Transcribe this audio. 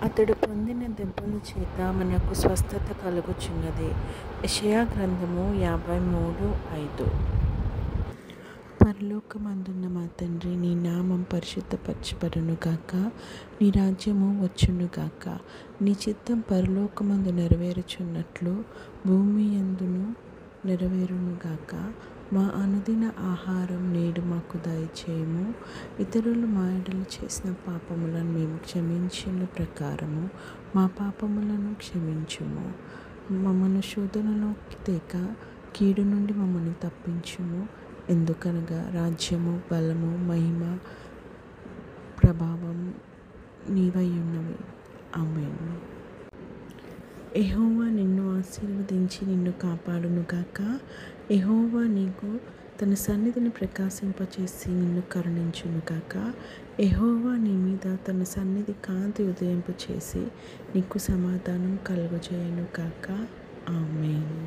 అతడు పొందిన దెబ్బల చేత మనకు స్వస్థత కలుగుచున్నది. యెషయా గ్రంథము 53:5. పరలోకమందున్న మా తండ్రి, నీ నామం పరిశుద్ధపరచబడును గాక, నీ రాజ్యము వచ్చును గాక, నీ చిత్తం పరలోకమందు నెరవేరుచున్నట్లు భూమి యందును నెరవేరును గాక. మా అనుదిన ఆహారం నేడు మాకు దయచేయము. ఇతరులు మా యెడల చేసిన పాపములను మేము క్షమించిన ప్రకారము మా పాపములను క్షమించుము. మమ్మను శోధనలోకి తేక కీడు నుండి మమ్మల్ని తప్పించుము. ఎందుకనగా రాజ్యము, బలము, మహిమ, ప్రభావం నీవై ఉన్నవి. ఆమేన్. యెహోవా నిన్ను ఆశీర్వదించి నిన్ను కాపాడును గాక. యెహోవా నీకు తన సన్నిధిని ప్రకాశింపచేసి నిన్ను కరుణించును గాక. యెహోవా నీ మీద తన సన్నిధి కాంతి ఉదయింపచేసి నీకు సమాధానం కలుగజేయును గాక. ఆమేన్.